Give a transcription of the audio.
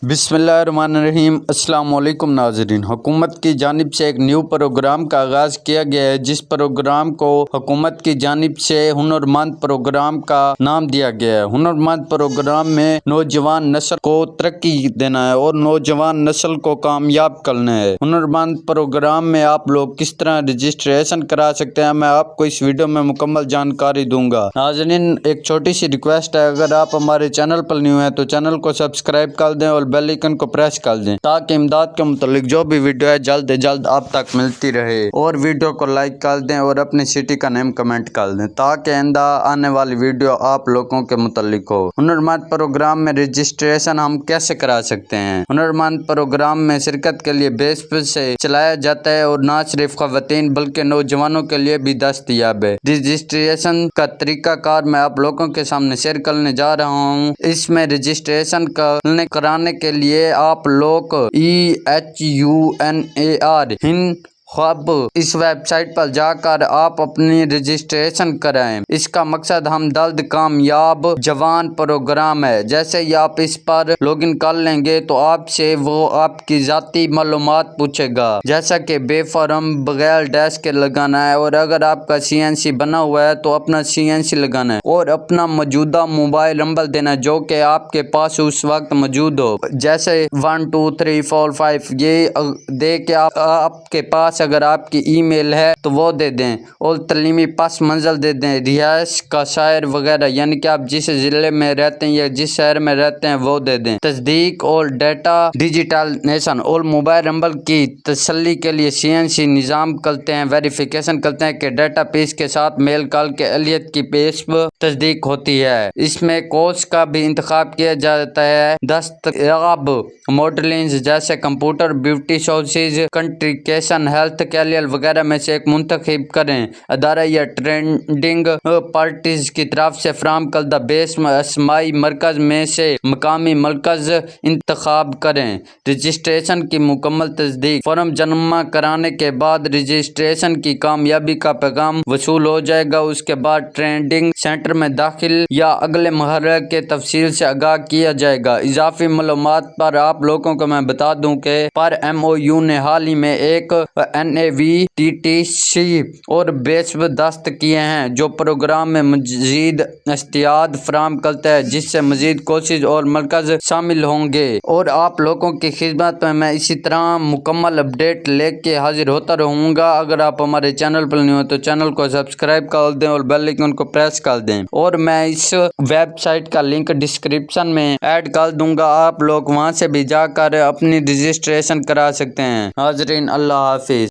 بسم اللہ الرحمن الرحیم۔ السلام علیکم ناظرین، حکومت کی جانب سے ایک نیو پروگرام کا آغاز کیا گیا ہے، جس پروگرام کو حکومت کی جانب سے ہنرمند پروگرام کا نام دیا گیا ہے۔ ہنرمند پروگرام میں نوجوان نسل کو ترقی دینا ہے اور نوجوان نسل کو کامیاب کرنا ہے۔ ہنرمند پروگرام میں آپ لوگ کس طرح رجسٹریشن کرا سکتے ہیں، میں آپ کو اس ویڈیو میں مکمل جانکاری دوں گا۔ ناظرین، ایک چھوٹی سی ریکویسٹ ہے، اگر آپ ہمارے چینل پر نیو ہیں تو چینل کو سبسکرائب کر دیں اور بیل آئیکن کو پریس کر دیں تاکہ امداد کے متعلق جو بھی ویڈیو ہے جلد از جلد آپ تک ملتی رہے، اور ویڈیو کو لائک کر دیں اور اپنی سٹی کا نیم کمنٹ کر دیں تاکہ آئندہ آنے والی ویڈیو آپ لوگوں کے متعلق ہو۔ ہنرمند پروگرام میں رجسٹریشن ہم کیسے کرا سکتے ہیں؟ ہنرمند پروگرام میں شرکت کے لیے بیس پر سے چلایا جاتا ہے اور نہ صرف خواتین بلکہ نوجوانوں کے لیے بھی دستیاب ہے۔ رجسٹریشن کا طریقہ کار میں آپ لوگوں کے سامنے شیئر کرنے جا رہا ہوں۔ اس میں رجسٹریشن کرانے کے لیے آپ لوگ ہب اس ویب سائٹ پر جا کر آپ اپنی رجسٹریشن کرائیں۔ اس کا مقصد ہم درد کامیاب جوان پروگرام ہے۔ جیسے ہی آپ اس پر لاگ ان کر لیں گے تو آپ سے وہ آپ کی ذاتی معلومات پوچھے گا، جیسا کہ بے فارم، بغیر ڈیش کے لگانا ہے، اور اگر آپ کا CNC بنا ہوا ہے تو اپنا CNC لگانا ہے اور اپنا موجودہ موبائل نمبر دینا ہے جو کہ آپ کے پاس اس وقت موجود ہو، جیسے 1 2 3 4 5 یہ دے کے آپ کے پاس اگر آپ کی ای میل ہے تو وہ دے دیں، اور تعلیمی پس منزل دے دیں، رہائش کا شہر وغیرہ، یعنی کہ آپ جس ضلع میں رہتے ہیں یا جس شہر میں رہتے ہیں وہ دے دیں۔ تصدیق اور ڈیٹا ڈیجیٹلائزیشن اور موبائل نمبر کی تسلی کے لیے CNC نظام کرتے ہیں، ویریفیکیشن کرتے ہیں کہ ڈیٹا پیس کے ساتھ میل کال کے اہلیت کی پیش تصدیق ہوتی ہے۔ اس میں کورس کا بھی انتخاب کیا جاتا ہے۔ دستیاب ماڈلنگ جیسے کمپیوٹر، بیوٹی سروسز، کنٹریکیشن، ہیلتھ کیئر وغیرہ میں سے ایک منتخب کریں۔ ادارہ یا ٹرینڈنگ پارٹیز کی طرف سے فراہم کردہ بیس اجتماعی مرکز میں سے مقامی مرکز انتخاب کریں۔ رجسٹریشن کی مکمل تصدیق فارم جمع کرانے کے بعد رجسٹریشن کی کامیابی کا پیغام وصول ہو جائے گا۔ اس کے بعد ٹریننگ سینٹر میں داخل یا اگلے مرحلے کے تفصیل سے آگاہ کیا جائے گا۔ اضافی معلومات پر آپ لوگوں کو میں بتا دوں کہ پر MOU نے حال ہی میں ایک NAVTTC اور بیس دست کیے ہیں جو پروگرام میں مزید استعداد فراہم کرتا ہے، جس سے مزید کوچز اور مرکز شامل ہوں گے، اور آپ لوگوں کی خدمت میں اسی طرح مکمل اپڈیٹ لے کے حاضر ہوتا رہوں گا۔ اگر آپ ہمارے چینل پر نہیں ہو تو چینل کو سبسکرائب کر دیں اور بیل آئیکن کو پریس کر دیں، اور میں اس ویب سائٹ کا لنک ڈسکرپشن میں ایڈ کر دوں گا، آپ لوگ وہاں سے بھی جا کر اپنی رجسٹریشن کرا سکتے ہیں۔ ناظرین، اللہ حافظ۔